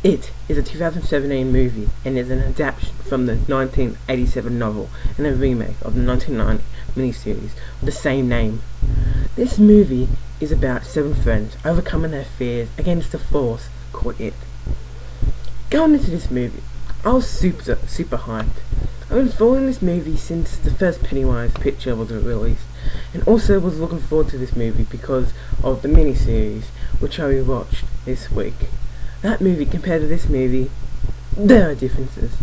It is a 2017 movie and is an adaptation from the 1987 novel and a remake of the 1990 miniseries of the same name. This movie is about 7 friends overcoming their fears against a force called It. Going into this movie, I was super hyped. I've been following this movie since the first Pennywise picture was released, and also was looking forward to this movie because of the miniseries which I rewatched this week. That movie compared to this movie, there are differences.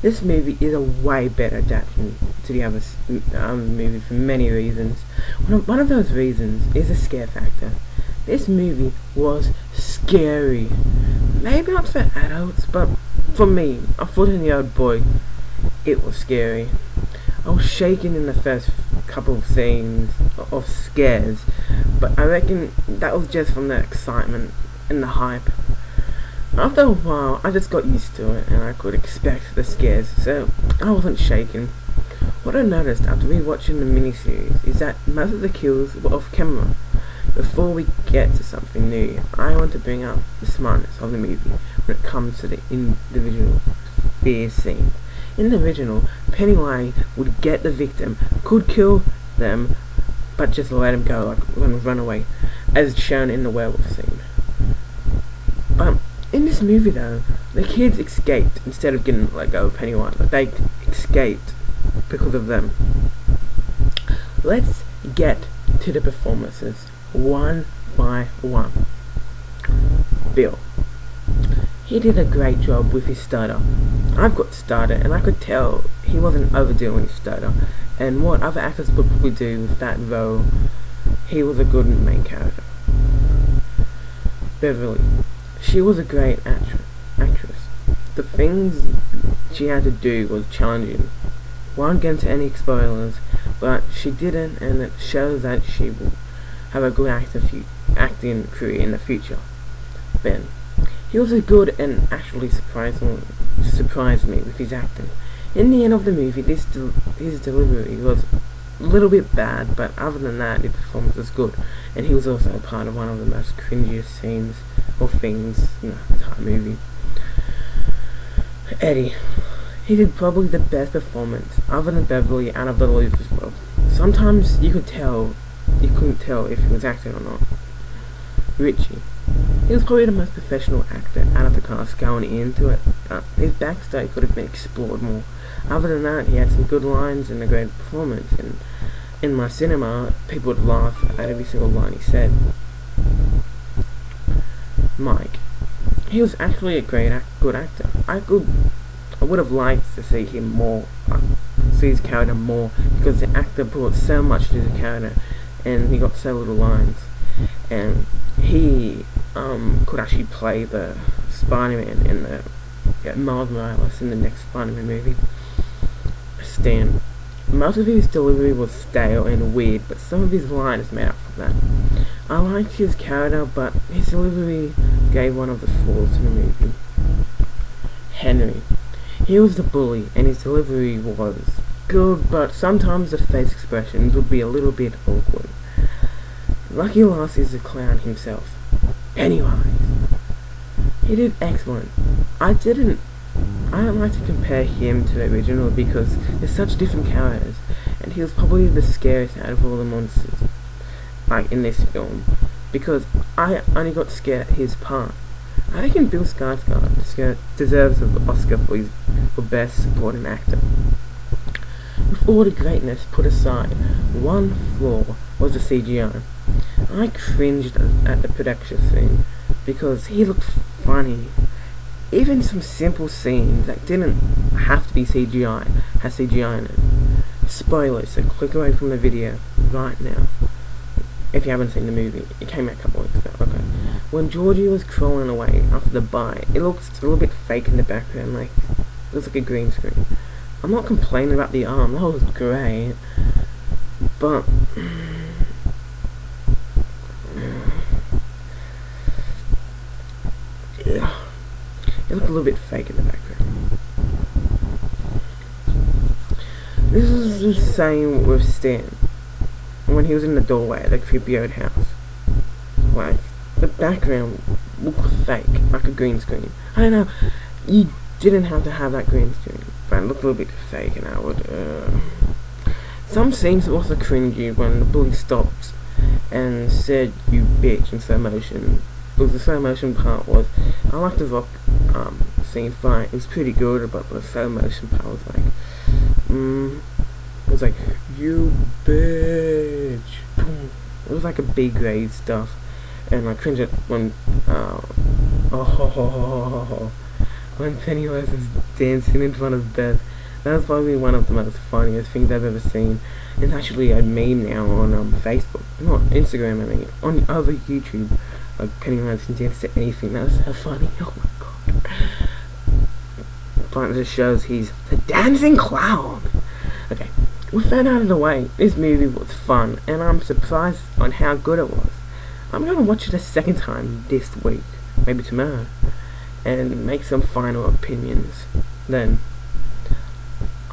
This movie is a way better adaptation to the other movie for many reasons. One of those reasons is the scare factor. This movie was scary. Maybe not for adults, but for me, a 14-year-old boy, it was scary. I was shaking in the first couple of scenes of scares, but I reckon that was just from the excitement and the hype. After a while, I just got used to it and I could expect the scares, so I wasn't shaken. What I noticed after rewatching the miniseries is that most of the kills were off camera. Before we get to something new, I want to bring up the smartness of the movie when it comes to the individual fear scene. In the original, Pennywise would get the victim, could kill them, but just let him go, like run away, as shown in the werewolf scene. In this movie though, the kids escaped instead of getting let go of Pennywise. Like, they escaped because of them. Let's get to the performances, one by one. Bill. He did a great job with his stutter. I've got stutter, and I could tell he wasn't overdoing his stutter. And what other actors would probably do with that role, he was a good main character. Beverly. She was a great actress. The things she had to do was challenging. Won't get into any spoilers, but she didn't, and it shows that she will have a good acting career in the future. Ben. He was good and actually surprised me with his acting. In the end of the movie, his delivery was a little bit bad, but other than that, his performance was good, and he was also part of one of the most cringiest scenes or things in the entire movie. Eddie. He did probably the best performance, other than Beverly, out of the losers as well. Sometimes you couldn't tell if he was acting or not. Richie. He was probably the most professional actor out of the cast going into it. His backstory could have been explored more. Other than that, he had some good lines and a great performance, and in my cinema, people would laugh at every single line he said. Mike. He was actually a good actor. I would have liked to see him more, see his character more, because the actor brought so much to the character, and he got so little lines. And he could actually play the Spider-Man in the Miles Morales in the next Spider-Man movie. Stan. Most of his delivery was stale and weird, but some of his lines made up for that. I liked his character, but his delivery gave one of the flaws to the movie. Henry. He was the bully, and his delivery was good, but sometimes the face expressions would be a little bit awkward. Lucky Last is the clown himself. Pennywise. He did excellent. I don't like to compare him to the original because they're such different characters, and he was probably the scariest out of all the monsters, like in this film, because I only got scared at his part. I reckon Bill Skarsgård deserves an Oscar for Best Supporting Actor. With all the greatness put aside, one flaw was the CGI. I cringed at the production scene because he looked funny. Even some simple scenes that didn't have to be CGI had CGI in it. Spoilers, so click away from the video right now. If you haven't seen the movie, it came out a couple weeks ago. Okay. When Georgie was crawling away after the bite, it looked a little bit fake in the background, like it was like a green screen. I'm not complaining about the arm, that was great, but yeah, it looked a little bit fake in the background. This is the same with Stan when he was in the doorway at the creepy old house. Like, the background look fake, like a green screen. I don't know, you didn't have to have that green screen, but it looked a little bit fake, and I would, some scenes were also cringy when the bully stopped and said, "You bitch," in slow motion. Because the slow motion part was, I liked the rock scene fight, it was pretty good, but the slow motion part was like, it was like, "You bitch." It was like a B grade stuff, and I cringed at when, when Pennywise was dancing in front of Beth. That was probably one of the most funniest things I've ever seen. It's actually a meme now on Facebook, not Instagram. I mean, on other YouTube, like Pennywise can dance to anything. That was so funny. Oh my god! But it just shows he's the dancing clown. Okay, with that out of the way, this movie was fun, and I'm surprised on how good it was. I'm gonna watch it a second time this week, maybe tomorrow, and make some final opinions. Then,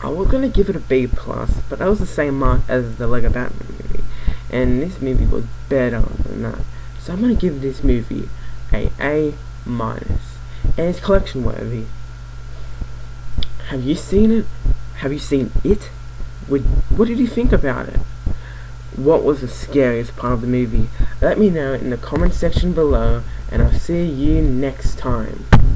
I was gonna give it a B+, but that was the same mark as the Lego Batman movie, and this movie was better than that. So I'm gonna give this movie a A-, and it's collection worthy. Have you seen it? Have you seen it? What did you think about it? What was the scariest part of the movie? Let me know in the comment section below, and I'll see you next time.